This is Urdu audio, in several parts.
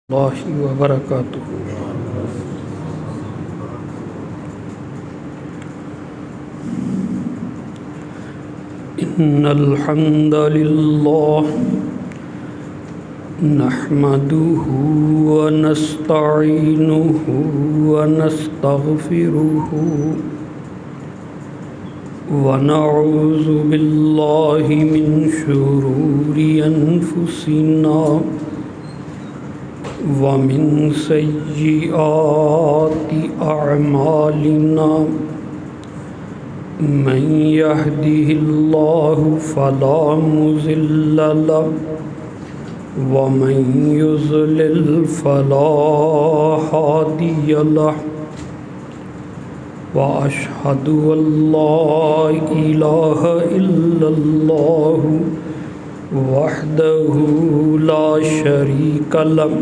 اللہ وبرکاتہ۔ ان الحمد للہ نحمده ونستعینه ونستغفره ونعوذ باللہ من شرور انفسنا ومن سیئات اعمالنا من يهده الله فلا مضل له ومن يضلل فلا هادي له وأشهد أن لا إله إلا الله وحده لا شريك له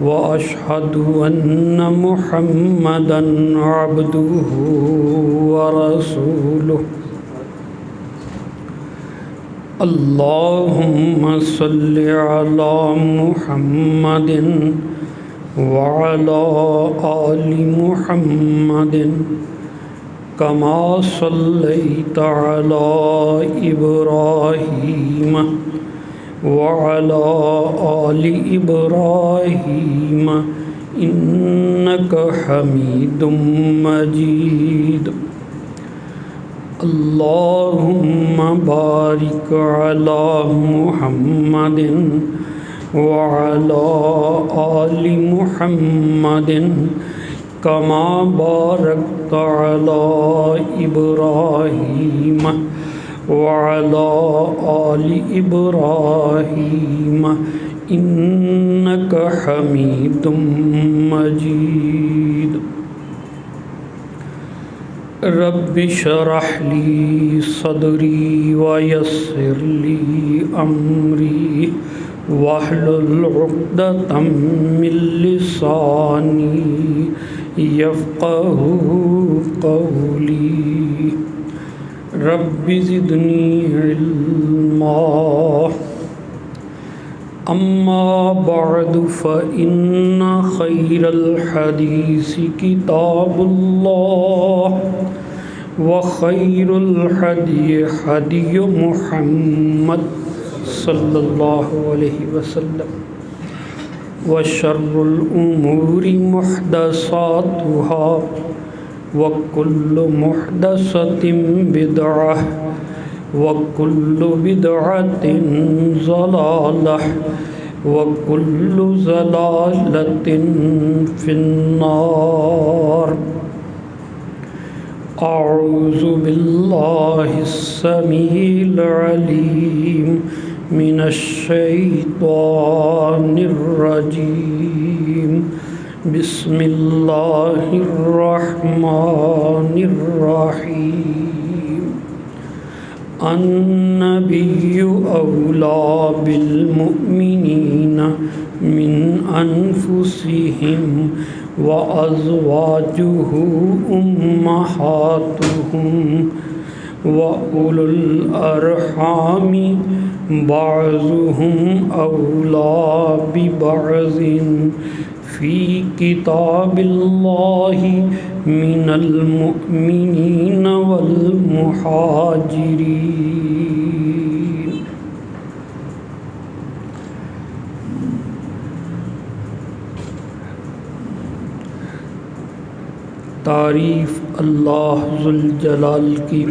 وأشهد أن محمدًا عبده ورسوله اللهم صل على محمد وعلى آل محمد كما صليت على إبراهيم وعلى آل إبراهيم إنك حميد مجيد اللهم بارك على محمد وعلى آل محمد كما باركت على إبراهيم وعلى آل إبراهيم إنك حميد مجيد رب اشرح لي صدري ويسر لي أمري واحلل عقدة من لساني يفقهوا قولي رب زدني علما أما بعد فإن خير الحديث كتاب الله وخير الهدي هدي محمد صلى الله عليه وسلم وشر الأمور محدثاتها وكل محدثة بدعة وكل بدعة ضلالة وكل ضلالة في النار أعوذ بالله السميع العليم من الشيطان الرجيم بسم الله الرحمن الرحيم النبي أولى بالمؤمنين من أنفسهم وأزواجه أمهاتهم وأولو الأرحام بعضهم أولى ببعض في كتاب الله من المؤمنين والمهاجرين تعریف اللہ ذوالجلال کی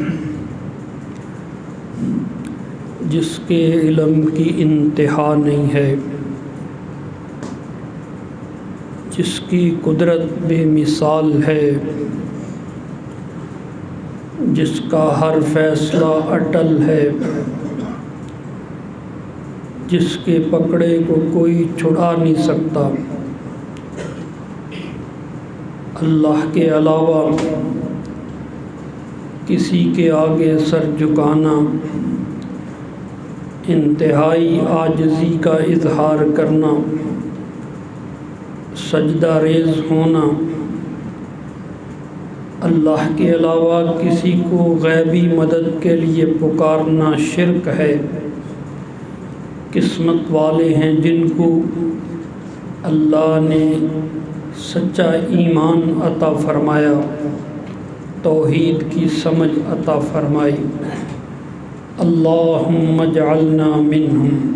جس کے علم کی انتہا نہیں ہے، جس کی قدرت بے مثال ہے، جس کا ہر فیصلہ اٹل ہے، جس کے پکڑے کو کوئی چھڑا نہیں سکتا۔ اللہ کے علاوہ کسی کے آگے سر جھکانا، انتہائی عاجزی کا اظہار کرنا، سجدہ ریز ہونا، اللہ کے علاوہ کسی کو غیبی مدد کے لیے پکارنا شرک ہے۔ قسمت والے ہیں جن کو اللہ نے سچا ایمان عطا فرمایا، توحید کی سمجھ عطا فرمائی۔ اللہم اجعلنا منہم۔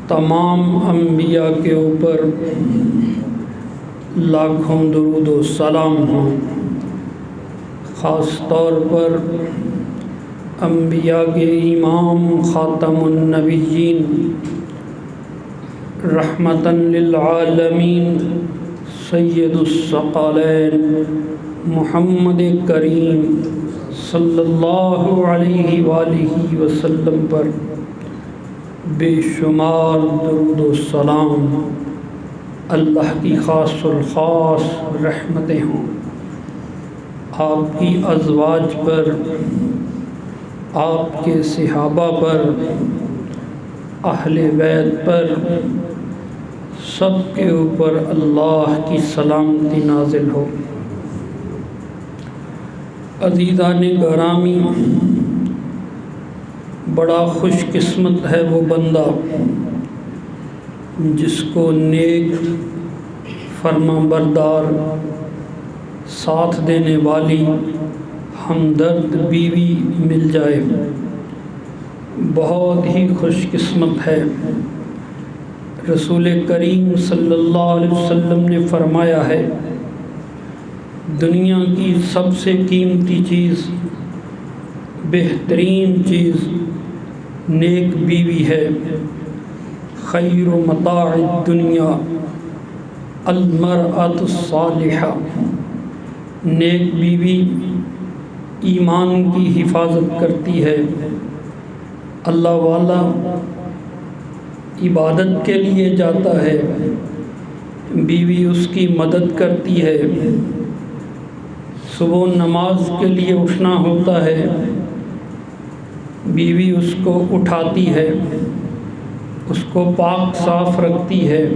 تمام انبیاء کے اوپر لاکھوں درود و سلام ہوں، خاص طور پر انبیاء کے امام خاتم النبیین، رحمتاً للعالمین، سید الثقلین محمد کریم صلی اللہ علیہ وآلہ وسلم پر بے شمار درود و سلام، اللہ کی خاص الخاص رحمتیں ہوں۔ آپ کی ازواج پر، آپ کے صحابہ پر، اہل بیت پر، سب کے اوپر اللہ کی سلامتی نازل ہو۔ عزیزان گرامی، بڑا خوش قسمت ہے وہ بندہ جس کو نیک، فرما بردار، ساتھ دینے والی، ہمدرد بیوی مل جائے۔ بہت ہی خوش قسمت ہے۔ رسول کریم صلی اللہ علیہ وسلم نے فرمایا ہے، دنیا کی سب سے قیمتی چیز، بہترین چیز نیک بیوی ہے۔ خیر متاع الدنیا المرأة الصالحہ۔ نیک بیوی ایمان کی حفاظت کرتی ہے۔ اللہ والا عبادت کے لیے جاتا ہے، بیوی اس کی مدد کرتی ہے۔ صبح نماز کے لیے اٹھنا ہوتا ہے، بیوی اس کو اٹھاتی ہے، اس کو پاک صاف رکھتی ہے۔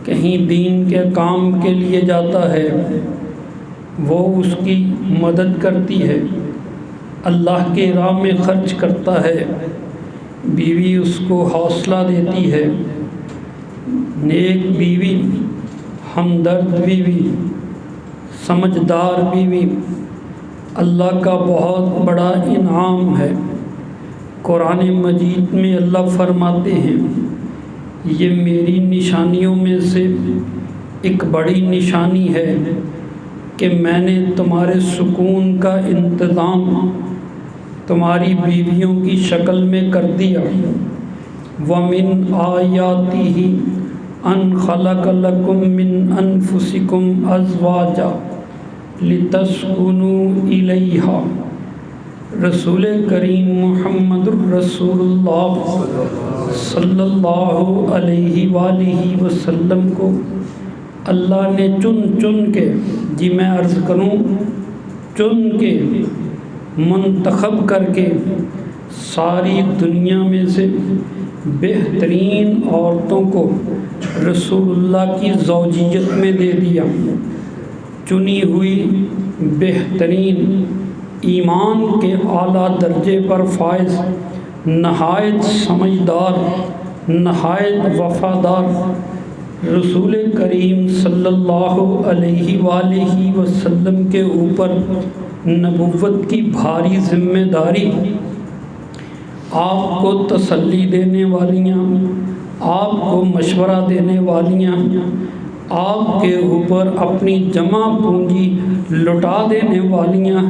کہیں دین کے کام کے لیے جاتا ہے، وہ اس کی مدد کرتی ہے۔ اللہ کے راہ میں خرچ کرتا ہے، بیوی اس کو حوصلہ دیتی ہے۔ نیک بیوی، ہمدرد بیوی، سمجھدار بیوی اللہ کا بہت بڑا انعام ہے۔ قرآن مجید میں اللہ فرماتے ہیں، یہ میری نشانیوں میں سے ایک بڑی نشانی ہے کہ میں نے تمہارے سکون کا انتظام تمہاری بیویوں کی شکل میں کر دیا۔ وَمِنْ آیَاتِهِ أَنْ خَلَقَ لَكُم مِّنْ أَنفُسِكُمْ أَزْوَاجًا لِتَسْكُنُوا إِلَيْهَا۔ رسول کریم محمد الرسول اللہ صلی اللہ علیہ وآلہ وسلم کو اللہ نے چن چن کے، جی میں عرض کروں، چن کے، منتخب کر کے ساری دنیا میں سے بہترین عورتوں کو رسول اللہ کی زوجیت میں دے دیا۔ چنی ہوئی بہترین، ایمان کے اعلیٰ درجے پر فائز، نہایت سمجھدار، نہایت وفادار رسول کریم صلی اللہ علیہ وآلہ وسلم کے اوپر نبوت کی بھاری ذمہ داری، آپ کو تسلی دینے والیاں، آپ کو مشورہ دینے والیاں، آپ کے اوپر اپنی جمع پونجی لٹا دینے والیاں،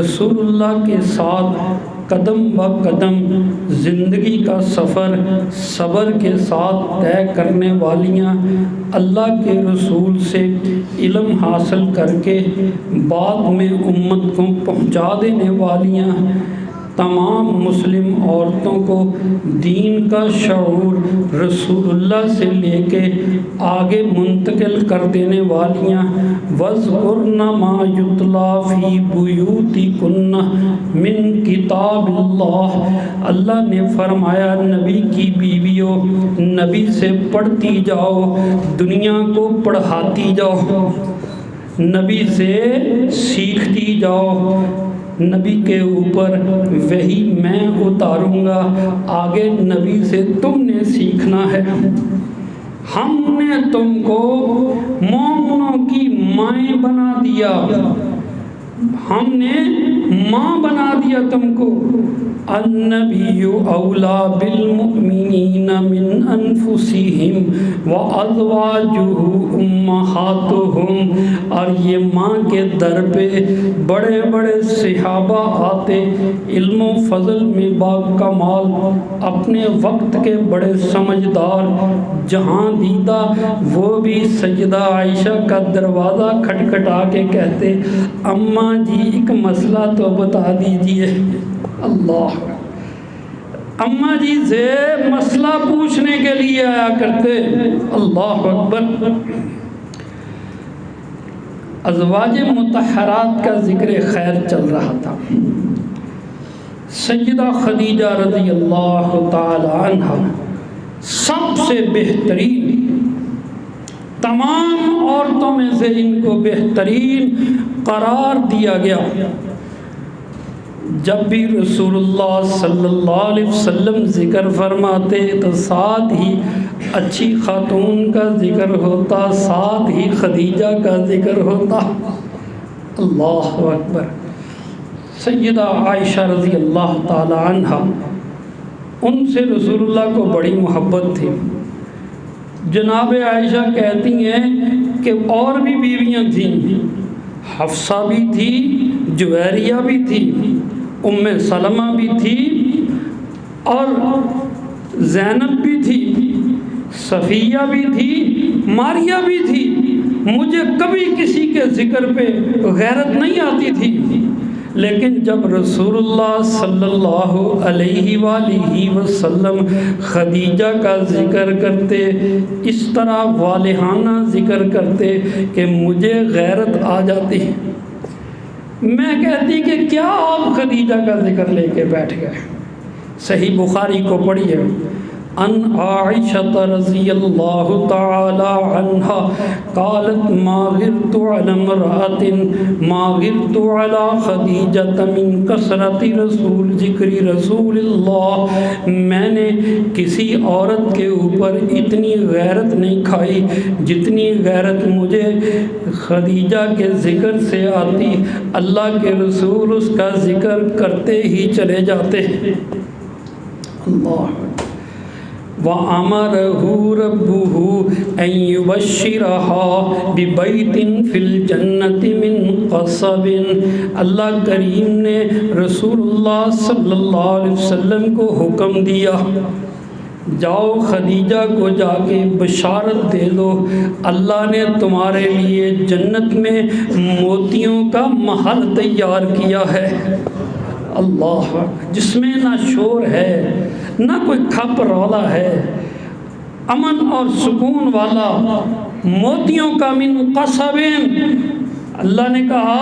رسول اللہ کے ساتھ قدم بہ قدم زندگی کا سفر صبر کے ساتھ طے کرنے والیاں، اللہ کے رسول سے علم حاصل کر کے بعد میں امت کو پہنچا دینے والیاں، تمام مسلم عورتوں کو دین کا شعور رسول اللہ سے لے کے آگے منتقل کر دینے والیاں، وَاذْكُرْنَ مَا يُتْلَى فِي بُيُوتِكُنَّ مِن کتاب اللہ۔ اللہ نے فرمایا، نبی کی بیویوں، نبی سے پڑھتی جاؤ، دنیا کو پڑھاتی جاؤ، نبی سے سیکھتی جاؤ، نبی کے اوپر وہی میں اتاروں گا، آگے نبی سے تم نے سیکھنا ہے۔ ہم نے تم کو مومنوں کی مائیں بنا دیا، ہم نے ماں بنا دیا تم کو۔ النبی اولا بالمؤمنین من انفسہم وازواجہ امہاتہم، اور یہ ماں کے در پہ بڑے بڑے صحابہ آتے، علم و فضل میں با کمال، اپنے وقت کے بڑے سمجھدار، جہاں دیدہ وہ بھی سیدہ عائشہ کا دروازہ کھٹکھٹا کے کہتے اماں جی ایک مسئلہ تو بتا دیجئے۔ اللہ، اماں جی سے مسئلہ پوچھنے کے لیے آیا کرتے۔ اللہ اکبر۔ ازواج مطہرات کا ذکر خیر چل رہا تھا۔ سیدہ خدیجہ رضی اللہ تعالی عنہ سب سے بہترین، تمام عورتوں میں سے ان کو بہترین قرار دیا گیا۔ جب بھی رسول اللہ صلی اللہ علیہ وسلم ذکر فرماتے تو ساتھ ہی اچھی خاتون کا ذکر ہوتا، ساتھ ہی خدیجہ کا ذکر ہوتا۔ اللہ اکبر۔ سیدہ عائشہ رضی اللہ تعالی عنہ، ان سے رسول اللہ کو بڑی محبت تھی۔ جناب عائشہ کہتی ہیں کہ اور بھی بیویاں تھیں، حفصہ بھی تھی، جویریہ بھی تھی، ام سلمہ بھی تھی، اور زینب بھی تھی، صفیہ بھی تھی، ماریہ بھی تھی۔ مجھے کبھی کسی کے ذکر پہ غیرت نہیں آتی تھی، لیکن جب رسول اللہ صلی اللہ علیہ وآلہ وسلم خدیجہ کا ذکر کرتے، اس طرح والہانہ ذکر کرتے کہ مجھے غیرت آ جاتی۔ میں کہتی کہ کیا آپ خدیجہ کا ذکر لے کے بیٹھ گئے؟ صحیح بخاری کو پڑھیے۔ ان عائشہ رضی اللہ تعالی عنہ قالت ما غرت علی امرأة ما غرت علی خدیجہ من کثرت ذکر رسول اللہ، میں نے کسی عورت کے اوپر اتنی غیرت نہیں کھائی جتنی غیرت مجھے خدیجہ کے ذکر سے آتی۔ اللہ کے رسول اس کا ذکر کرتے ہی چلے جاتے۔ اللہ۔ وَأَمَرَهُ رَبُّهُ أَن يُبَشِّرَهَا بِبَيْتٍ فِي الْجَنَّةِ مِنْ قَصَبٍ، اللہ کریم نے رسول اللہ صلی اللہ علیہ وسلم کو حکم دیا، جاؤ خدیجہ کو جا کے بشارت دے دو، اللہ نے تمہارے لیے جنت میں موتیوں کا محل تیار کیا ہے۔ اللہ، جس میں نہ شور ہے نہ کوئی کھپ رولا ہے، امن اور سکون والا، موتیوں کا من قصب۔ اللہ نے کہا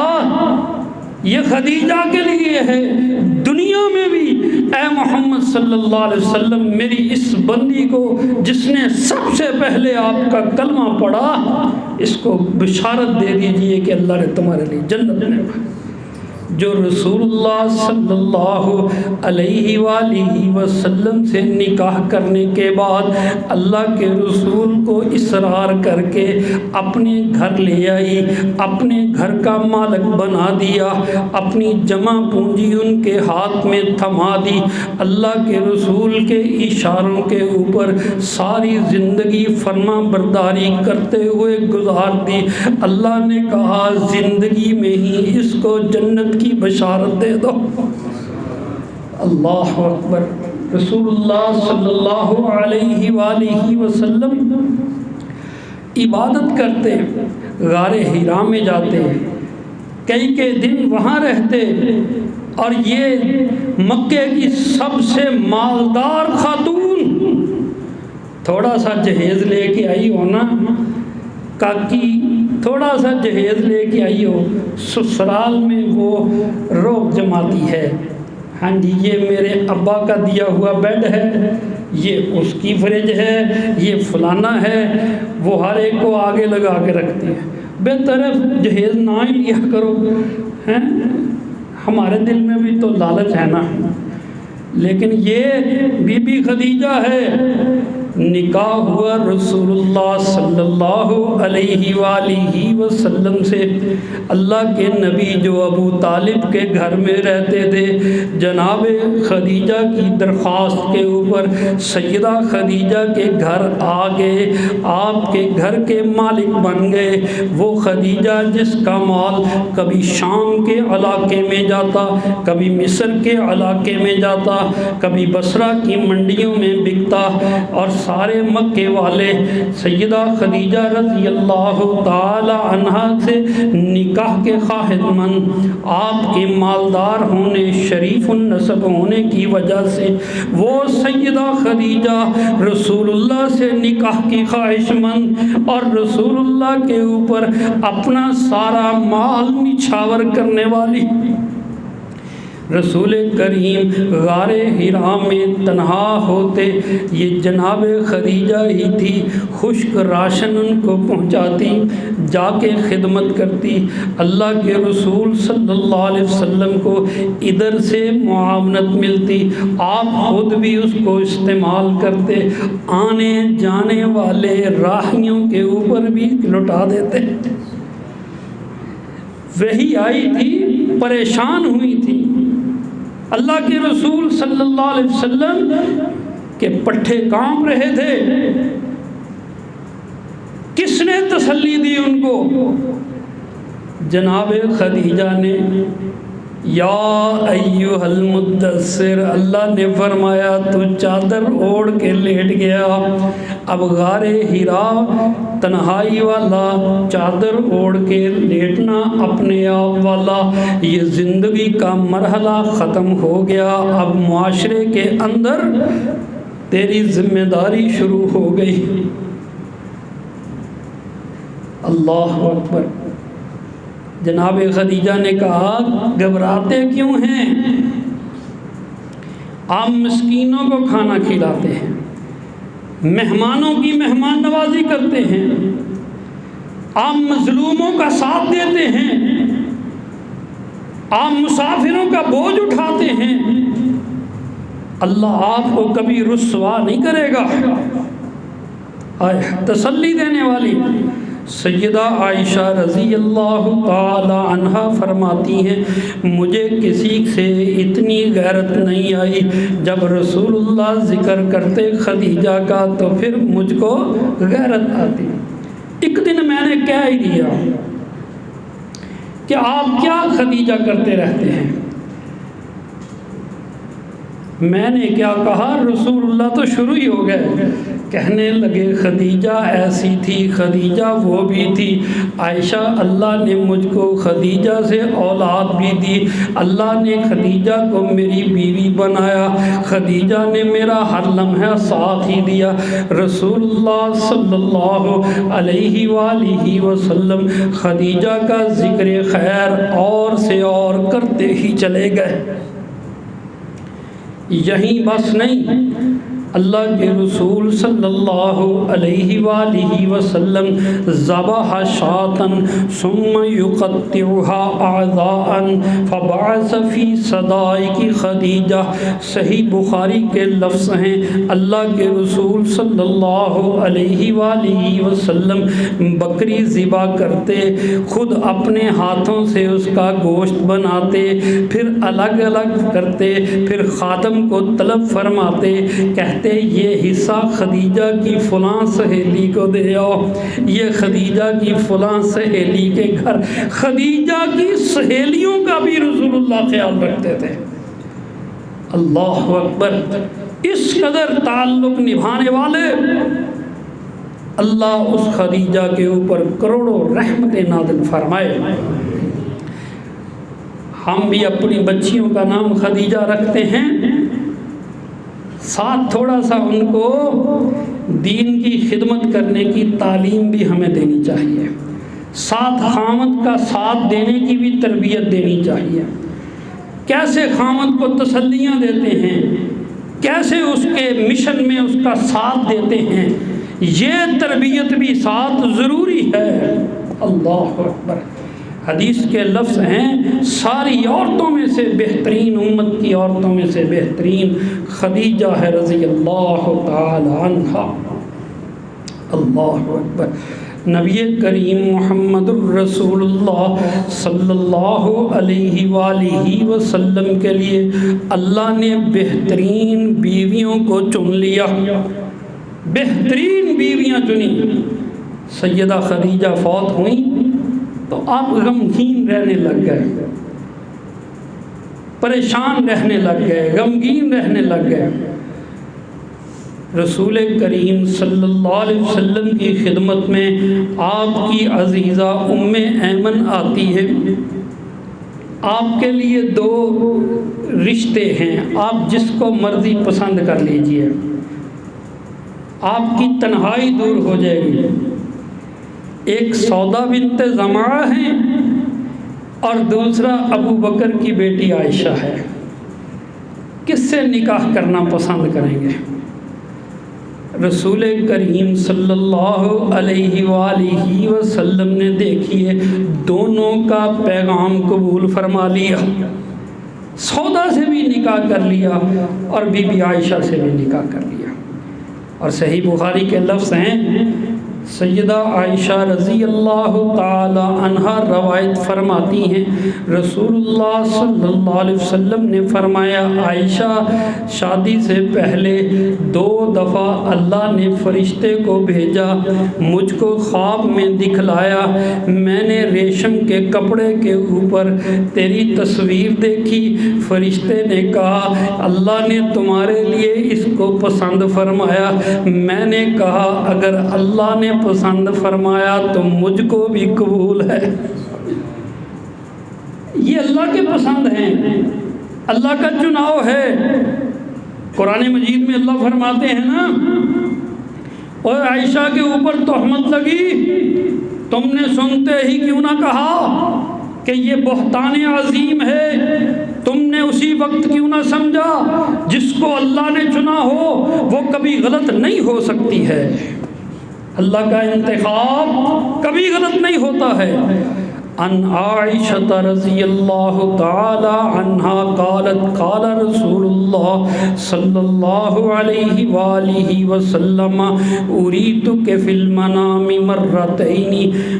یہ خدیجہ کے لیے ہے، دنیا میں بھی اے محمد صلی اللہ علیہ وسلم میری اس بندی کو جس نے سب سے پہلے آپ کا کلمہ پڑھا، اس کو بشارت دے دیجئے کہ اللہ نے تمہارے لیے جنت میں جو رسول اللہ صلی اللہ علیہ وآلہ وسلم سے نکاح کرنے کے بعد اللہ کے رسول کو اصرار کر کے اپنے گھر لے آئی، اپنے گھر کا مالک بنا دیا، اپنی جمع پونجی ان کے ہاتھ میں تھما دی، اللہ کے رسول کے اشاروں کے اوپر ساری زندگی فرما برداری کرتے ہوئے گزار دی۔ اللہ نے کہا زندگی میں ہی اس کو جنت کی بشارت دے دو۔ اللہ اکبر۔ رسول اللہ صلی اللہ علیہ وآلہ وسلم عبادت کرتے، غار حرا میں جاتے، کئی دن وہاں رہتے، اور یہ مکے کی سب سے مالدار خاتون تھوڑا سا جہیز لے کے آئی ہونا، کاکی تھوڑا سا جہیز لے کے آئی ہو، سسرال میں وہ روب جماتی ہے، ہاں جی یہ میرے ابا کا دیا ہوا بیڈ ہے، یہ اس کی فریج ہے، یہ فلانا ہے، وہ ہر ایک کو آگے لگا کے رکھتی ہے۔ بے طرف جہیز نہ ہی لیا کرو، ہیں ہمارے دل میں بھی تو لالچ ہے نا، لیکن یہ بی بی خدیجہ ہے، نکاح ہوا رسول اللہ صلی اللہ علیہ وآلہ وسلم سے۔ اللہ کے نبی جو ابو طالب کے گھر میں رہتے تھے، جناب خدیجہ کی درخواست کے اوپر سیدہ خدیجہ کے گھر آ گئے، آپ کے گھر کے مالک بن گئے۔ وہ خدیجہ جس کا مال کبھی شام کے علاقے میں جاتا، کبھی مصر کے علاقے میں جاتا، کبھی بصرہ کی منڈیوں میں بکتا، اور سارے مکے والے سیدہ خدیجہ رضی اللہ تعالی عنہا سے نکاح کے خواہش مند، آپ کے مالدار ہونے، شریف النسب ہونے کی وجہ سے وہ سیدہ خدیجہ رسول اللہ سے نکاح کی خواہش مند اور رسول اللہ کے اوپر اپنا سارا مال نچھاور کرنے والی، رسول کریم غار حرا میں تنہا ہوتے، یہ جناب خدیجہ ہی تھی، خشک راشن ان کو پہنچاتی، جا کے خدمت کرتی۔ اللہ کے رسول صلی اللہ علیہ وسلم کو ادھر سے معاونت ملتی، آپ خود بھی اس کو استعمال کرتے، آنے جانے والے راہیوں کے اوپر بھی لٹا دیتے۔ وہی آئی تھی، پریشان ہوئی تھی، اللہ کے رسول صلی اللہ علیہ وسلم کے پٹھے کانپ رہے تھے، کس نے تسلی دی ان کو؟ جناب خدیجہ نے، یا ایھا المدثر، اللہ نے فرمایا تو چادر اوڑھ کے لیٹ گیا، اب غار حرا تنہائی والا، چادر اوڑھ کے لیٹنا اپنے آپ والا، یہ زندگی کا مرحلہ ختم ہو گیا، اب معاشرے کے اندر تیری ذمہ داری شروع ہو گئی۔ اللہ اکبر۔ جناب خدیجہ نے کہا گھبراتے کیوں ہیں؟ آپ مسکینوں کو کھانا کھلاتے ہیں، مہمانوں کی مہمان نوازی کرتے ہیں، آپ مظلوموں کا ساتھ دیتے ہیں، آپ مسافروں کا بوجھ اٹھاتے ہیں، اللہ آپ کو کبھی رسوا نہیں کرے گا۔ تسلی دینے والی سیدہ عائشہ رضی اللہ تعالی عنہا فرماتی ہیں، مجھے کسی سے اتنی غیرت نہیں آئی، جب رسول اللہ ذکر کرتے خدیجہ کا تو پھر مجھ کو غیرت آتی۔ ایک دن میں نے کہہ ہی دیا کہ آپ کیا خدیجہ کرتے رہتے ہیں؟ میں نے کیا کہا؟ رسول اللہ تو شروع ہی ہو گئے، کہنے لگے خدیجہ ایسی تھی، خدیجہ وہ بھی تھی، عائشہ اللہ نے مجھ کو خدیجہ سے اولاد بھی دی، اللہ نے خدیجہ کو میری بیوی بنایا، خدیجہ نے میرا ہر لمحہ ساتھ ہی دیا۔ رسول اللہ صلی اللہ علیہ وآلہ وسلم خدیجہ کا ذکر خیر اور سے اور کرتے ہی چلے گئے۔ یہیں بس نہیں، اللہ کے رسول صلی اللہ علیہ وآلہ وسلم ذبح شاة ثم يقطعها اعضاء فبعث في صدائق خدیجہ، صحیح بخاری کے لفظ ہیں، اللہ کے رسول صلی اللہ علیہ وآلہ وسلم بکری ذبح کرتے، خود اپنے ہاتھوں سے اس کا گوشت بناتے، پھر الگ الگ کرتے، پھر خادم کو طلب فرماتے، کہتے یہ حصہ خدیجہ کی فلاں سہیلی کو دے آؤ، یہ خدیجہ کی فلاں سہیلی کے گھر۔ خدیجہ کی سہیلیوں کا بھی رسول اللہ خیال رکھتے تھے۔ اللہ اکبر۔ اس قدر تعلق نبھانے والے، اللہ اس خدیجہ کے اوپر کروڑوں رحمت نازل فرمائے۔ ہم بھی اپنی بچیوں کا نام خدیجہ رکھتے ہیں، ساتھ تھوڑا سا ان کو دین کی خدمت کرنے کی تعلیم بھی ہمیں دینی چاہیے، ساتھ خامد کا ساتھ دینے کی بھی تربیت دینی چاہیے۔ کیسے خامد کو تسلیاں دیتے ہیں، کیسے اس کے مشن میں اس کا ساتھ دیتے ہیں، یہ تربیت بھی ساتھ ضروری ہے۔ اللہ اکبر۔ حدیث کے لفظ ہیں ساری عورتوں میں سے بہترین، امت کی عورتوں میں سے بہترین خدیجہ ہے رضی اللہ تعالی عنہا۔ اللہ اکبر۔ نبی کریم محمد الرسول اللہ صلی اللہ علیہ وآلہ وسلم کے لیے اللہ نے بہترین بیویوں کو چن لیا، بہترین بیویاں چنی۔ سیدہ خدیجہ فوت ہوئیں تو آپ غمگین رہنے لگ گئے، پریشان رہنے لگ گئے، غمگین رہنے لگ گئے۔ رسول کریم صلی اللہ علیہ وسلم کی خدمت میں آپ کی عزیزہ ام ایمن آتی ہے۔ آپ کے لیے 2 رشتے ہیں، آپ جس کو مرضی پسند کر لیجئے، آپ کی تنہائی دور ہو جائے گی۔ ایک سودا بنت زمعہ ہے اور دوسرا ابو بکر کی بیٹی عائشہ ہے۔ کس سے نکاح کرنا پسند کریں گے؟ رسول کریم صلی اللہ علیہ وآلہ وسلم نے دیکھیے دونوں کا پیغام قبول فرما لیا، سودا سے بھی نکاح کر لیا اور بی بی عائشہ سے بھی نکاح کر لیا۔ اور صحیح بخاری کے لفظ ہیں، سیدہ عائشہ رضی اللہ تعالی عنہا روایت فرماتی ہیں، رسول اللہ صلی اللہ علیہ وسلم نے فرمایا، عائشہ شادی سے پہلے 2 دفعہ اللہ نے فرشتے کو بھیجا، مجھ کو خواب میں دکھلایا، میں نے ریشم کے کپڑے کے اوپر تیری تصویر دیکھی، فرشتے نے کہا اللہ نے تمہارے لیے اس کو پسند فرمایا، میں نے کہا اگر اللہ نے پسند فرمایا تو مجھ کو بھی قبول ہے۔ یہ اللہ کے پسند ہیں، اللہ کا چناؤ ہے۔ قرآن مجید میں اللہ فرماتے ہیں نا، اور عائشہ کے اوپر تہمت لگی، تم نے سنتے ہی کیوں نہ کہا کہ یہ بہتان عظیم ہے، تم نے اسی وقت کیوں نہ سمجھا، جس کو اللہ نے چنا ہو وہ کبھی غلط نہیں ہو سکتی ہے، اللہ کا انتخاب کبھی غلط نہیں ہوتا ہے۔ ان عائشہ رضی اللہ تعالی عنہا قالت قال رسول اللہ صلی اللہ علیہ وآلہ وسلم اریتک فی المنام مرتین،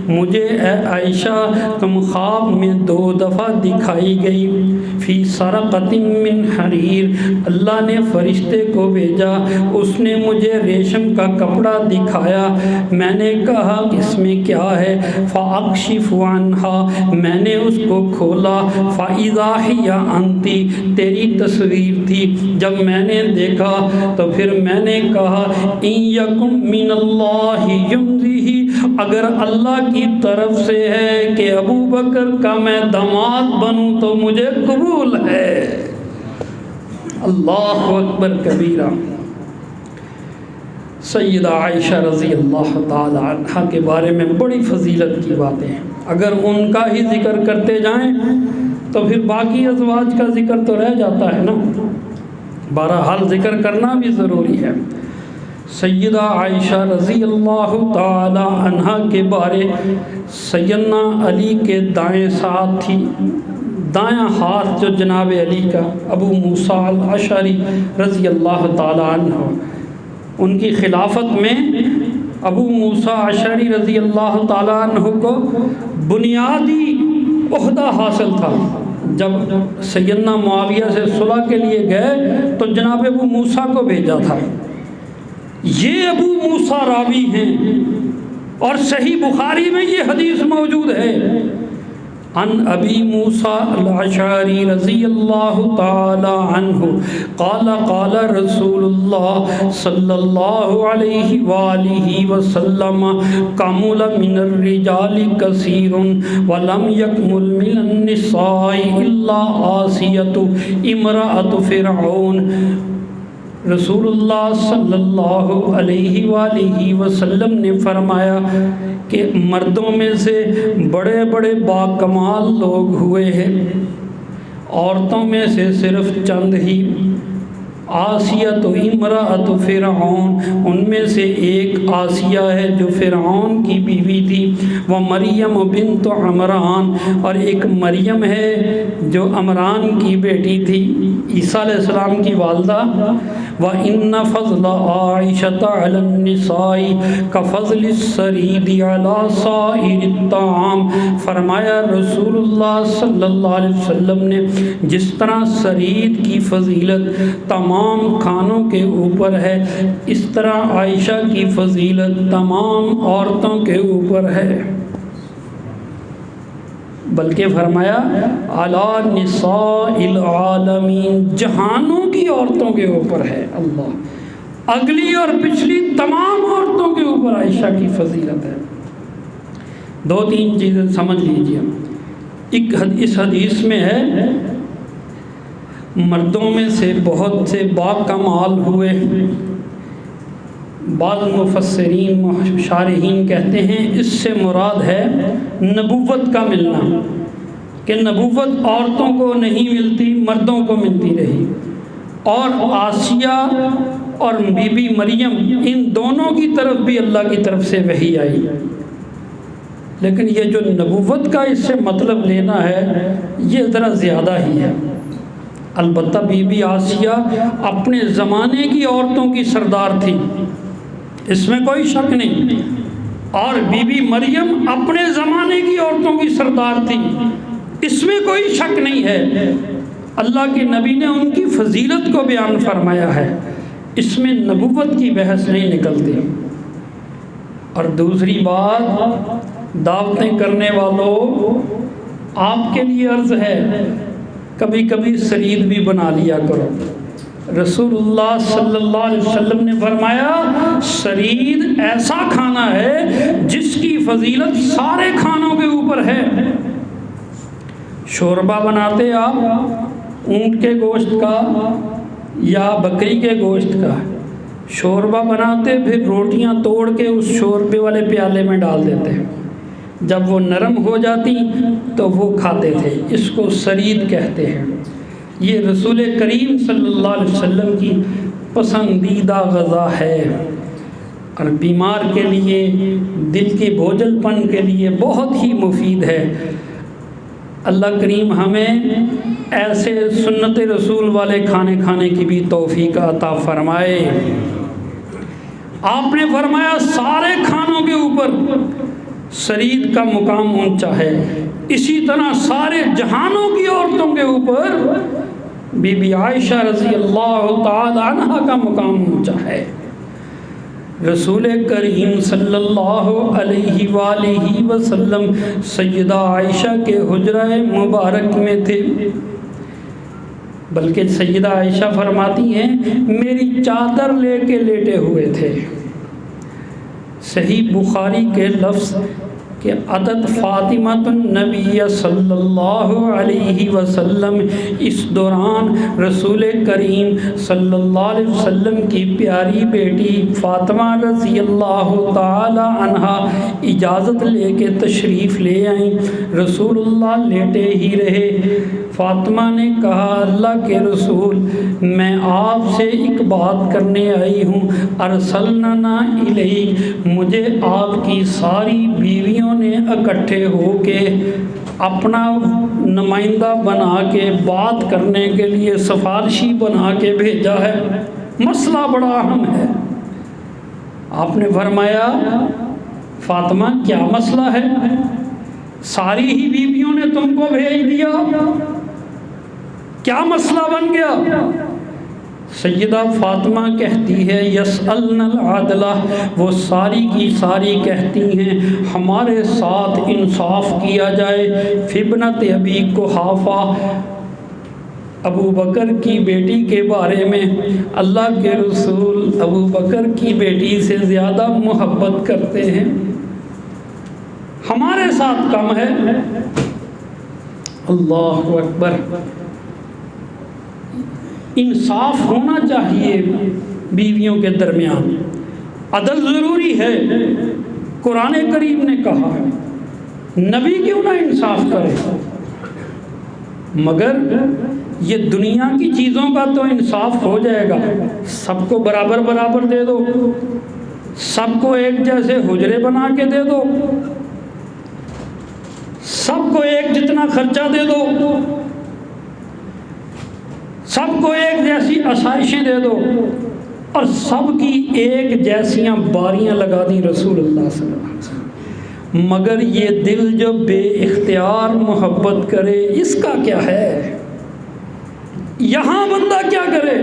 مجھے اے عائشہ تم خواب میں 2 دفعہ دکھائی گئی، فی سرقۃ من حریر، اللہ نے فرشتے کو بھیجا، اس نے مجھے ریشم کا کپڑا دکھایا، میں نے کہا اس میں کیا ہے، فاکشف عنہا، میں نے اس کو کھولا، فَإِذَا هِيَ أَنْتِ، تیری تصویر تھی، جب میں نے دیکھا تو پھر میں نے کہا إِن يَكُن مِّنَ اللَّهِ يُمْضِهِ، اگر اللہ کی طرف سے ہے کہ ابو بکر کا میں داماد بنوں تو مجھے قبول ہے۔ اللہ اکبر کبیرہ۔ سیدہ عائشہ رضی اللہ تعالی عنہ کے بارے میں بڑی فضیلت کی باتیں ہیں، اگر ان کا ہی ذکر کرتے جائیں تو پھر باقی ازواج کا ذکر تو رہ جاتا ہے نا، بہرحال ذکر کرنا بھی ضروری ہے۔ سیدہ عائشہ رضی اللہ تعالی عنہ کے بارے، سیدنا علی کے دائیں ساتھ تھی، دایاں ہاتھ جو جناب علی کا، ابو موسیٰ الاشعری رضی اللہ تعالی عنہ، ان کی خلافت میں ابو موسیٰ اشعری رضی اللہ تعالیٰ عنہ کو بنیادی عہدہ حاصل تھا۔ جب سیدنا معاویہ سے صلح کے لیے گئے تو جناب ابو موسیٰ کو بھیجا تھا۔ یہ ابو موسیٰ راوی ہیں اور صحیح بخاری میں یہ حدیث موجود ہے، عن ابی موسیٰ الاشعری رضی اللہ تعالی عنہ قال قال رسول اللہ صلی اللہ علیہ وآلہ وسلم کمل من الرجال کثیر ولم یکمل من النساء الا آسیۃ امرأۃ فرعون۔ رسول اللہ صلی اللہ علیہ وآلہ وسلم نے فرمایا کہ مردوں میں سے بڑے بڑے باکمال لوگ ہوئے ہیں، عورتوں میں سے صرف چند ہی، آسیہ تو امرأۃ فرعون، ان میں سے ایک آسیہ ہے جو فرعون کی بیوی تھی، وہ مریم بنت عمران، اور ایک مریم ہے جو عمران کی بیٹی تھی، عیسیٰ علیہ السلام کی والدہ۔ وَإِنَّ فَضْلَ عَائِشَةَ عَلَى النِّسَاءِ كَفَضْلِ السَّرِيدِ عَلَى سَائِرِ الطَّعَامِ، فرمایا رسول اللہ صلی اللہ علیہ وسلم نے جس طرح سرید کی فضیلت تمام کھانوں کے اوپر ہے، اس طرح عائشہ کی فضیلت تمام عورتوں کے اوپر ہے، بلکہ فرمایا علی نساء العالمین، جہانوں کی عورتوں کے اوپر ہے۔ اللہ، اگلی اور پچھلی تمام عورتوں کے اوپر عائشہ کی فضیلت ہے۔ دو تین چیزیں سمجھ لیجئے۔ اس حدیث میں ہے مردوں میں سے بہت سے باکمال ہوئے، بعض مفسرین شارحین کہتے ہیں اس سے مراد ہے نبوت کا ملنا، کہ نبوت عورتوں کو نہیں ملتی، مردوں کو ملتی رہی، اور آسیہ اور بی بی مریم ان دونوں کی طرف بھی اللہ کی طرف سے وحی آئی۔ لیکن یہ جو نبوت کا اس سے مطلب لینا ہے یہ ذرا زیادہ ہی ہے۔ البتہ بی بی آسیہ اپنے زمانے کی عورتوں کی سردار تھی، اس میں کوئی شک نہیں، اور بی بی مریم اپنے زمانے کی عورتوں کی سردار تھی، اس میں کوئی شک نہیں ہے۔ اللہ کے نبی نے ان کی فضیلت کو بیان فرمایا ہے، اس میں نبوت کی بحث نہیں نکلتی۔ اور دوسری بات، دعوتیں کرنے والوں، آپ کے لیے عرض ہے کبھی کبھی سرید بھی بنا لیا کرو۔ رسول اللہ صلی اللہ علیہ وسلم نے فرمایا سرید ایسا کھانا ہے جس کی فضیلت سارے کھانوں کے اوپر ہے۔ شوربہ بناتے آپ اونٹ کے گوشت کا یا بکری کے گوشت کا، شوربہ بناتے پھر روٹیاں توڑ کے اس شوربے والے پیالے میں ڈال دیتے ہیں، جب وہ نرم ہو جاتی تو وہ کھاتے تھے، اس کو سرید کہتے ہیں۔ یہ رسول کریم صلی اللہ علیہ وسلم کی پسندیدہ غذا ہے، اور بیمار کے لیے، دل کے بوجھل پن کے لیے بہت ہی مفید ہے۔ اللہ کریم ہمیں ایسے سنت رسول والے کھانے کھانے کی بھی توفیق عطا فرمائے۔ آپ نے فرمایا سارے کھانوں کے اوپر سرید کا مقام اونچا ہے، اسی طرح سارے جہانوں کی عورتوں کے اوپر بی بی عائشہ رضی اللہ تعالی عنہ کا مقام اونچا ہے۔ رسول کریم صلی اللہ علیہ وآلہ وسلم سیدہ عائشہ کے حجرہ مبارک میں تھے، بلکہ سیدہ عائشہ فرماتی ہیں میری چادر لے کے لیٹے ہوئے تھے۔ صحیح بخاری کے لفظ کہ عدد فاطمہ النبی صلی اللہ علیہ وسلم، اس دوران رسول کریم صلی اللہ علیہ وسلم کی پیاری بیٹی فاطمہ رضی اللہ تعالی عنہا اجازت لے کے تشریف لے آئیں، رسول اللہ لیٹے ہی رہے۔ فاطمہ نے کہا اللہ کے رسول میں آپ سے ایک بات کرنے آئی ہوں، ارسلنا الیک، مجھے آپ کی ساری بیویوں نے اکٹھے ہو کے اپنا نمائندہ بنا کے بات کرنے کے لیے سفارشی بنا کے بھیجا ہے، مسئلہ بڑا اہم ہے۔ آپ نے فرمایا فاطمہ کیا مسئلہ ہے؟ ساری ہی بیویوں نے تم کو بھیج دیا، کیا مسئلہ بن گیا؟ سیدہ فاطمہ کہتی ہے یسألن العدل، وہ ساری کی ساری کہتی ہیں ہمارے ساتھ انصاف کیا جائے، فبنت ابی قحافہ، ابو بکر کی بیٹی کے بارے میں اللہ کے رسول ابو بکر کی بیٹی سے زیادہ محبت کرتے ہیں، ہمارے ساتھ کم ہے۔ اللہ اکبر، انصاف ہونا چاہیے بیویوں کے درمیان، عدل ضروری ہے، قرآن کریم نے کہا ہے، نبی کیوں نہ انصاف کرے؟ مگر یہ دنیا کی چیزوں کا تو انصاف ہو جائے گا، سب کو برابر برابر دے دو، سب کو ایک جیسے حجرے بنا کے دے دو، سب کو ایک جتنا خرچہ دے دو، سب کو ایک جیسی آسائشیں دے دو، اور سب کی ایک جیسیاں باریاں لگا دیں رسول اللہ صلی اللہ علیہ وسلم، مگر یہ دل جو بے اختیار محبت کرے اس کا کیا ہے؟ یہاں بندہ کیا کرے؟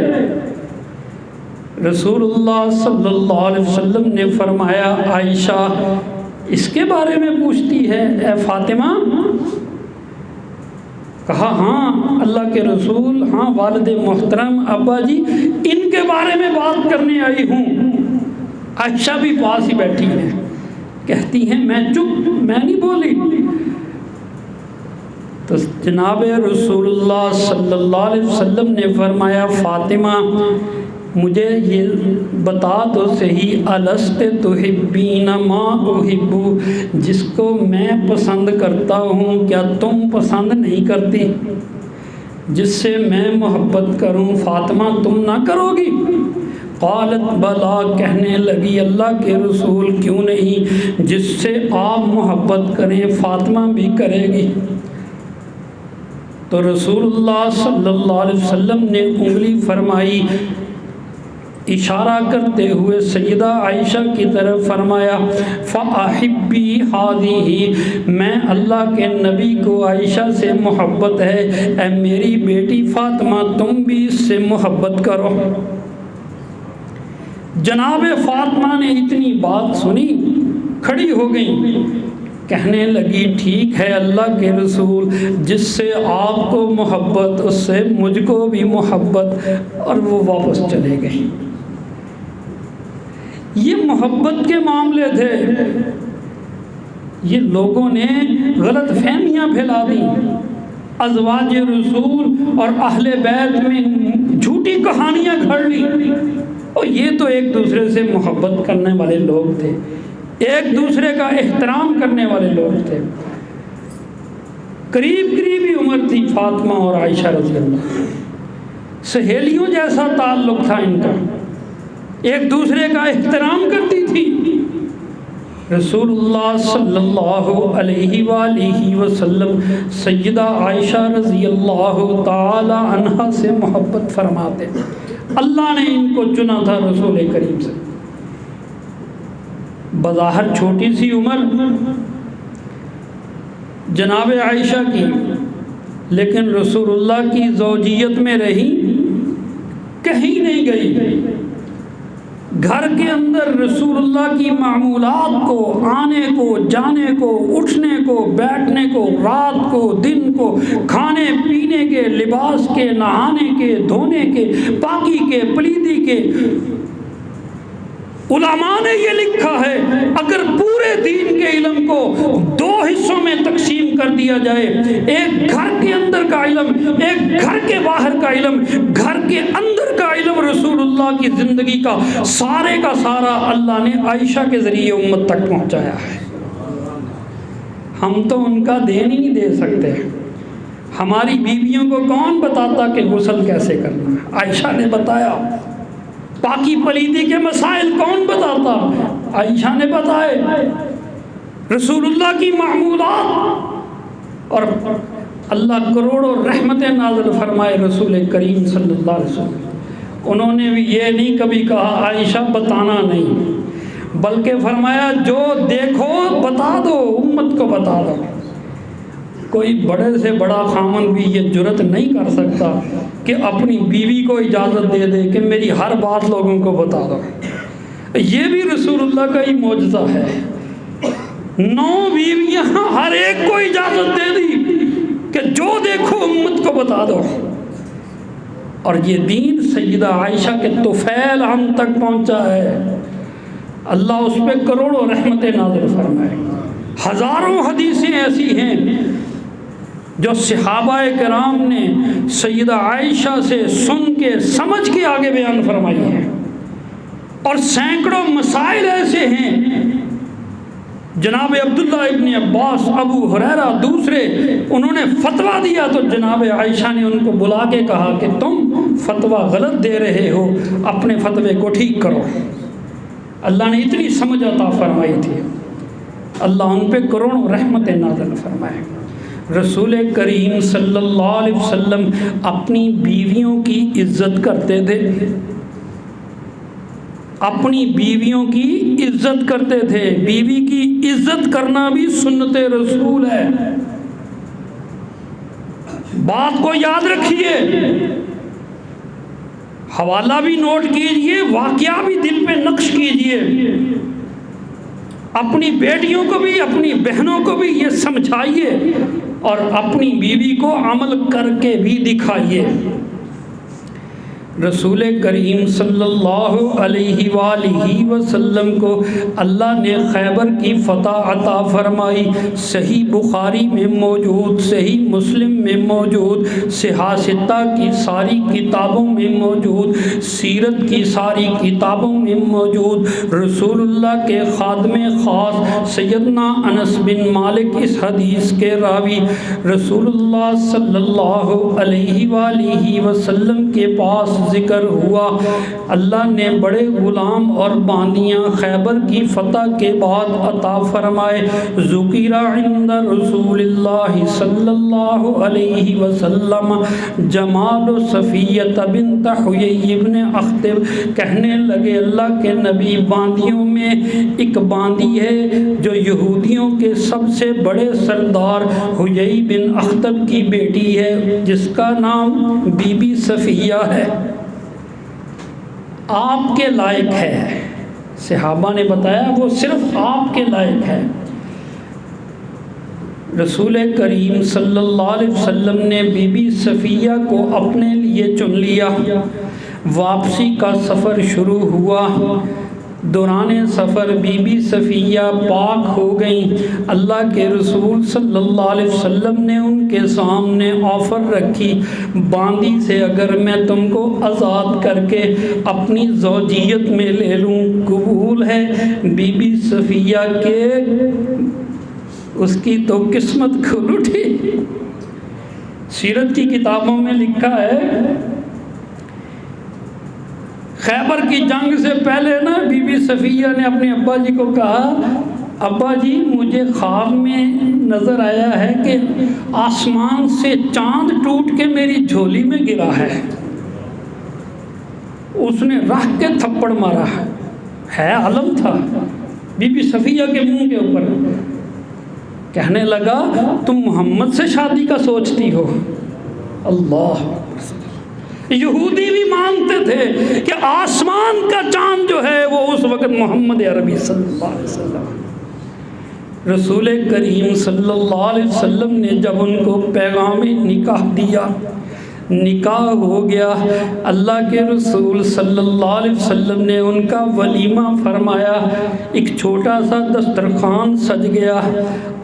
رسول اللہ صلی اللہ علیہ وسلم نے فرمایا عائشہ اس کے بارے میں پوچھتی ہے اے فاطمہ؟ کہا ہاں اللہ کے رسول، ہاں والد محترم ابا جی ان کے بارے میں بات کرنے آئی ہوں۔ عائشہ بھی پاس ہی بیٹھی ہے، کہتی ہیں میں چپ، میں نہیں بولی۔ تو جناب رسول اللہ صلی اللہ علیہ وسلم نے فرمایا فاطمہ مجھے یہ بتا تو صحیح، الست تحبین ما احب، جس کو میں پسند کرتا ہوں کیا تم پسند نہیں کرتی؟ جس سے میں محبت کروں فاطمہ تم نہ کرو گی؟ قالت بلا، کہنے لگی اللہ کے رسول کیوں نہیں، جس سے آپ محبت کریں فاطمہ بھی کرے گی۔ تو رسول اللہ صلی اللہ علیہ وسلم نے انگلی فرمائی اشارہ کرتے ہوئے سیدہ عائشہ کی طرف، فرمایا فَأَحِبِّي هَذِهِ، میں اللہ کے نبی کو عائشہ سے محبت ہے، اے میری بیٹی فاطمہ تم بھی اس سے محبت کرو۔ جناب فاطمہ نے اتنی بات سنی، کھڑی ہو گئی، کہنے لگی ٹھیک ہے اللہ کے رسول، جس سے آپ کو محبت اس سے مجھ کو بھی محبت، اور وہ واپس چلے گئی۔ یہ محبت کے معاملے تھے، یہ لوگوں نے غلط فہمیاں پھیلا دی، ازواج رسول اور اہل بیت میں جھوٹی کہانیاں گھڑ لی، اور یہ تو ایک دوسرے سے محبت کرنے والے لوگ تھے، ایک دوسرے کا احترام کرنے والے لوگ تھے، قریبی عمر تھی فاطمہ اور عائشہ رضی اللہ، سہیلیوں جیسا تعلق تھا ان کا، ایک دوسرے کا احترام کرتی تھی۔ رسول اللہ صلی اللہ علیہ وآلہ وسلم سیدہ عائشہ رضی اللہ تعالی عنہا سے محبت فرماتے، اللہ نے ان کو چنا تھا رسول کریم سے۔ بظاہر چھوٹی سی عمر جناب عائشہ کی، لیکن رسول اللہ کی زوجیت میں رہی، کہیں نہیں گئی، گھر کے اندر رسول اللہ کی معمولات کو، آنے کو، جانے کو، اٹھنے کو، بیٹھنے کو، رات کو، دن کو، کھانے پینے کے، لباس کے، نہانے کے، دھونے کے، پاکی کے، پلیدی کے، علماء نے یہ لکھا ہے اگر پورے دین کے علم کو دو حصوں میں تقسیم کر دیا جائے، ایک گھر کے اندر کا علم، ایک گھر کے باہر کا علم، گھر کے اندر کا علم رسول اللہ کی زندگی کا سارا اللہ نے عائشہ کے ذریعے امت تک پہنچایا ہے۔ ہم تو ان کا دین ہی نہیں دے سکتے، ہماری بیویوں کو کون بتاتا کہ غسل کیسے کرنا ہے؟ عائشہ نے بتایا۔ پاکی پلیدی کے مسائل کون بتاتا؟ عائشہ نے بتائے۔ رسول اللہ کی معمولات، اور اللہ کروڑوں رحمتیں نازل فرمائے رسول کریم صلی اللہ علیہ وسلم، انہوں نے بھی یہ نہیں کبھی کہا عائشہ بتانا نہیں، بلکہ فرمایا جو دیکھو بتا دو، امت کو بتا دو۔ کوئی بڑے سے بڑا خامن بھی یہ جرت نہیں کر سکتا کہ اپنی بیوی کو اجازت دے دے کہ میری ہر بات لوگوں کو بتا دو۔ یہ بھی رسول اللہ کا ہی معجزہ ہے، 9 بیویاں ہر ایک کو اجازت دے دی کہ جو دیکھو امت کو بتا دو، اور یہ دین سیدہ عائشہ کے طفیل ہم تک پہنچا ہے۔ اللہ اس پہ کروڑوں رحمتیں نازل فرمائے۔ ہزاروں حدیثیں ایسی ہیں جو صحابہ کرام نے سیدہ عائشہ سے سن کے سمجھ کے آگے بیان فرمائی ہیں، اور سینکڑوں مسائل ایسے ہیں جناب عبداللہ ابن عباس، ابو ہریرہ، دوسرے انہوں نے فتویٰ دیا تو جناب عائشہ نے ان کو بلا کے کہا کہ تم فتویٰ غلط دے رہے ہو، اپنے فتوے کو ٹھیک کرو۔ اللہ نے اتنی سمجھ عطا فرمائی تھی، اللہ ان پہ کروڑوں رحمت نازل فرمائے۔ رسول کریم صلی اللہ علیہ وسلم اپنی بیویوں کی عزت کرتے تھے، اپنی بیویوں کی عزت کرتے تھے۔ بیوی کی عزت کرنا بھی سنت رسول ہے، بات کو یاد رکھیے، حوالہ بھی نوٹ کیجئے، واقعہ بھی دل پہ نقش کیجئے، اپنی بیٹیوں کو بھی، اپنی بہنوں کو بھی یہ سمجھائیے اور اپنی بیوی کو عمل کر کے بھی دکھائیے۔ رسول کریم صلی اللہ علیہ وآلہ وسلم کو اللہ نے خیبر کی فتح عطا فرمائی۔ صحیح بخاری میں موجود، صحیح مسلم میں موجود، صحاح ستہ کی ساری کتابوں میں موجود، سیرت کی ساری کتابوں میں موجود۔ رسول اللہ کے خادم خاص سیدنا انس بن مالک اس حدیث کے راوی، رسول اللہ صلی اللہ علیہ وآلہ وسلم کے پاس ذکر ہوا، اللہ نے بڑے غلام اور باندیاں خیبر کی فتح کے بعد عطا فرمائے۔ ذکر عند رسول اللہ صلی اللہ علیہ وسلم جمال صفیہ بنت حیی بن اخطب، کہنے لگے اللہ کے نبی باندیوں میں ایک باندی ہے جو یہودیوں کے سب سے بڑے سردار حیی بن اخطب کی بیٹی ہے، جس کا نام بی بی صفیہ ہے، آپ کے لائق ہے۔ صحابہ نے بتایا وہ صرف آپ کے لائق ہے۔ رسول کریم صلی اللہ علیہ وسلم نے بی بی صفیہ کو اپنے لیے چن لیا۔ واپسی کا سفر شروع ہوا، دوران سفر بی بی صفیہ پاک ہو گئیں۔ اللہ کے رسول صلی اللہ علیہ وسلم نے ان کے سامنے آفر رکھی، باندی سے اگر میں تم کو آزاد کر کے اپنی زوجیت میں لے لوں قبول ہے؟ بی بی صفیہ کے اس کی تو قسمت کھل اٹھی۔ سیرت کی کتابوں میں لکھا ہے خیبر کی جنگ سے پہلے نا بی بی صفیہ نے اپنے ابا جی کو کہا، ابا جی مجھے خواب میں نظر آیا ہے کہ آسمان سے چاند ٹوٹ کے میری جھولی میں گرا ہے۔ اس نے رکھ کے تھپڑ مارا ہے، علم تھا بی بی صفیہ کے منہ کے اوپر۔ کہنے لگا تم محمد سے شادی کا سوچتی ہو؟ اللہ، یہودی بھی مانتے تھے کہ آسمان کا چاند جو ہے وہ اس وقت محمد عربی صلی اللہ علیہ وسلم۔ رسول کریم صلی اللہ علیہ وسلم نے جب ان کو پیغام نکاح دیا، نکاح ہو گیا، اللہ کے رسول صلی اللہ علیہ وسلم نے ان کا ولیمہ فرمایا، ایک چھوٹا سا دسترخوان سج گیا،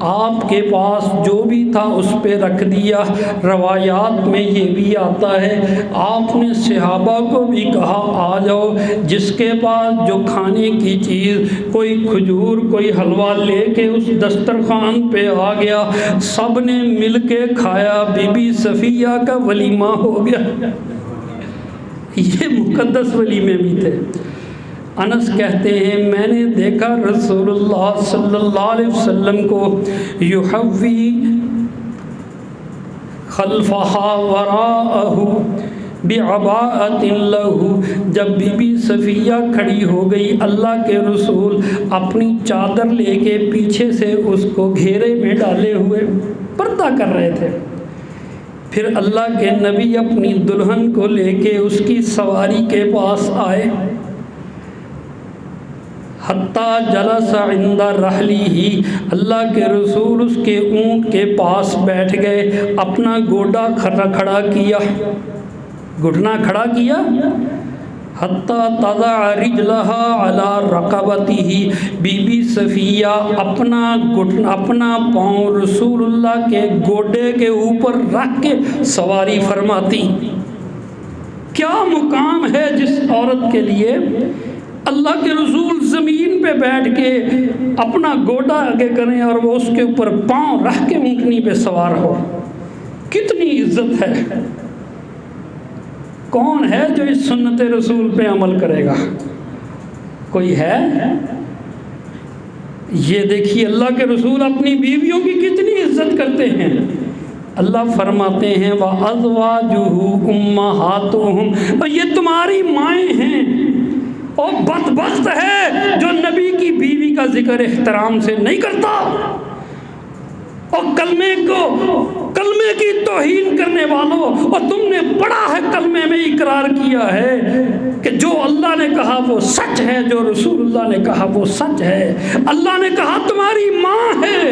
آپ کے پاس جو بھی تھا اس پہ رکھ دیا۔ روایات میں یہ بھی آتا ہے آپ نے صحابہ کو بھی کہا آ جاؤ، جس کے پاس جو کھانے کی چیز، کوئی کھجور کوئی حلوہ لے کے اس دسترخوان پہ آ گیا، سب نے مل کے کھایا، بی بی صفیہ کا ولیمہ ہو گیا۔ یہ مقدس ولیمے بھی تھے۔ انس کہتے ہیں میں نے دیکھا رسول اللہ صلی اللہ علیہ وسلم کو یحوی خلفہا وراءہ بعباءۃ لہ، جب بی بی صفیہ کھڑی ہو گئی اللہ کے رسول اپنی چادر لے کے پیچھے سے اس کو گھیرے میں ڈالے ہوئے پردہ کر رہے تھے۔ پھر اللہ کے نبی اپنی دلہن کو لے کے اس کی سواری کے پاس آئے، حتیٰ جلس عند رحلہ، اللہ کے رسول اس کے اونٹ کے پاس بیٹھ گئے، اپنا گوڈا کھڑا کیا، گھٹنا کھڑا کیا، حتیٰ تضع رجلہا علی رقبتہ، بی بی صفیہ اپنا پاؤں رسول اللہ کے گوڈے کے اوپر رکھ کے سواری فرماتی۔ کیا مقام ہے جس عورت کے لیے اللہ کے رسول زمین پہ بیٹھ کے اپنا گوڈا آگے کریں اور وہ اس کے اوپر پاؤں رکھ کے اونٹنی پہ سوار ہو، کتنی عزت ہے۔ کون ہے جو اس سنت رسول پہ عمل کرے گا؟ کوئی ہے؟ یہ دیکھیے اللہ کے رسول اپنی بیویوں کی کتنی عزت کرتے ہیں۔ اللہ فرماتے ہیں وَأَزْوَاجُهُ أُمَّهَاتُهُمْ، اور یہ تمہاری مائیں ہیں۔ اور بدبخت ہے جو نبی کی بیوی کا ذکر احترام سے نہیں کرتا اور کلمے کی توہین کرنے والوں، اور تم نے پڑھا ہے کلمے میں اقرار کیا ہے کہ جو اللہ نے کہا وہ سچ ہے، جو رسول اللہ نے کہا وہ سچ ہے۔ اللہ نے کہا تمہاری ماں ہے،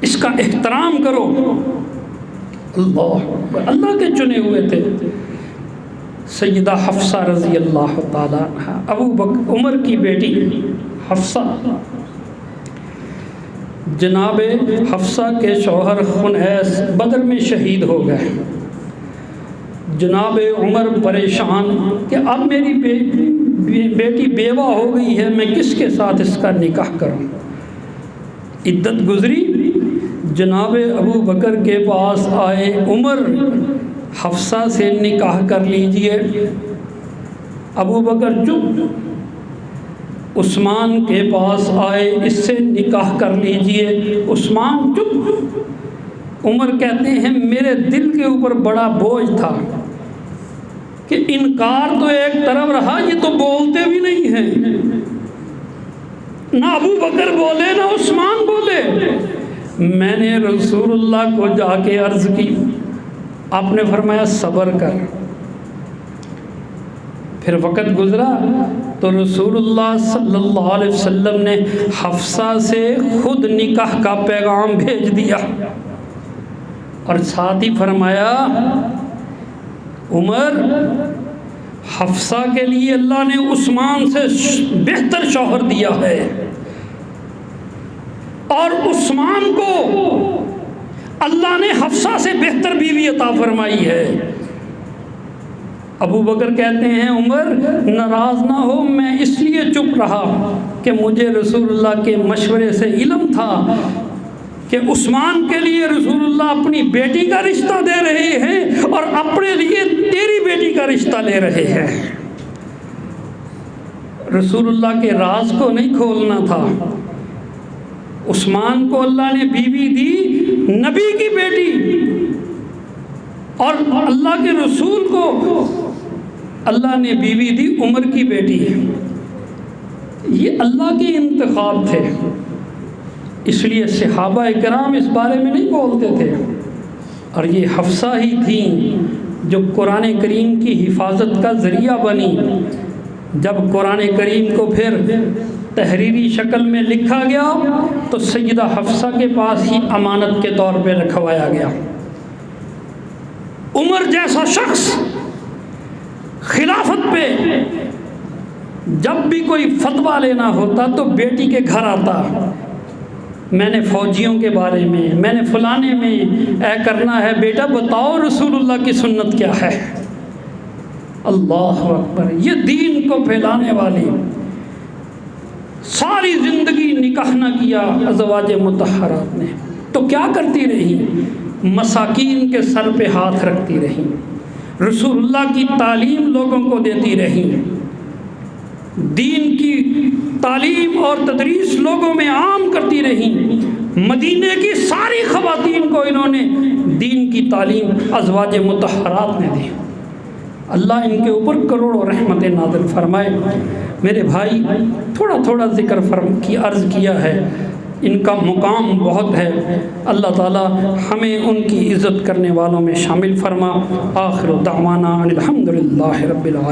اس کا احترام کرو۔ اللہ کے چنے ہوئے تھے سیدہ حفصہ رضی اللہ تعالیٰ عنہ، ابو بکر عمر کی بیٹی حفصہ۔ جناب حفصہ کے شوہر خنیس بدر میں شہید ہو گئے۔ جناب عمر پریشان کہ اب میری بیٹی بیوہ ہو گئی ہے، میں کس کے ساتھ اس کا نکاح کروں؟ عدت گزری، جناب ابو بکر کے پاس آئے، عمر حفصہ سے نکاح کر لیجئے۔ ابو بکر چپ، عثمان کے پاس آئے، اس سے نکاح کر لیجئے۔ عثمان چپ۔ عمر کہتے ہیں میرے دل کے اوپر بڑا بوجھ تھا کہ انکار تو ایک طرف رہا، یہ تو بولتے بھی نہیں ہیں، نہ ابو بکر بولے نہ عثمان بولے۔ میں نے رسول اللہ کو جا کے عرض کی، آپ نے فرمایا صبر کر۔ پھر وقت گزرا تو رسول اللہ صلی اللہ علیہ وسلم نے حفصہ سے خود نکاح کا پیغام بھیج دیا اور ساتھ ہی فرمایا عمر، حفصہ کے لیے اللہ نے عثمان سے بہتر شوہر دیا ہے، اور عثمان کو اللہ نے حفصہ سے بہتر بیوی عطا فرمائی ہے۔ ابو بکر کہتے ہیں عمر ناراض نہ ہو، میں اس لیے چپ رہا کہ مجھے رسول اللہ کے مشورے سے علم تھا کہ عثمان کے لیے رسول اللہ اپنی بیٹی کا رشتہ دے رہے ہیں اور اپنے لیے تیری بیٹی کا رشتہ لے رہے ہیں۔ رسول اللہ کے راز کو نہیں کھولنا تھا۔ عثمان کو اللہ نے بیوی دی نبی کی بیٹی، اور اللہ کے رسول کو اللہ نے بیوی دی عمر کی بیٹی۔ یہ اللہ کے انتخاب تھے، اس لیے صحابہ کرام اس بارے میں نہیں بولتے تھے۔ اور یہ حفصہ ہی تھیں جو قرآن کریم کی حفاظت کا ذریعہ بنی۔ جب قرآن کریم کو پھر تحریری شکل میں لکھا گیا تو سیدہ حفصہ کے پاس ہی امانت کے طور پہ رکھوایا گیا۔ عمر جیسا شخص خلافت پہ جب بھی کوئی فتویٰ لینا ہوتا تو بیٹی کے گھر آتا، میں نے فوجیوں کے بارے میں نے فلانے میں اے کرنا ہے، بیٹا بتاؤ رسول اللہ کی سنت کیا ہے۔ اللہ اکبر، یہ دین کو پھیلانے والی ساری زندگی نکاح نہ کیا ازواج مطہرات نے تو کیا کرتی رہی؟ مساکین کے سر پہ ہاتھ رکھتی رہی، رسول اللہ کی تعلیم لوگوں کو دیتی رہی، دین کی تعلیم اور تدریس لوگوں میں عام کرتی رہی۔ مدینے کی ساری خواتین کو انہوں نے دین کی تعلیم ازواج مطہرات نے دی۔ اللہ ان کے اوپر کروڑوں رحمت نازل فرمائے۔ میرے بھائی تھوڑا تھوڑا ذکر کی عرض کیا ہے، ان کا مقام بہت ہے۔ اللہ تعالی ہمیں ان کی عزت کرنے والوں میں شامل فرما۔ آخر دعوانا ان الحمد للہ رب العالمین۔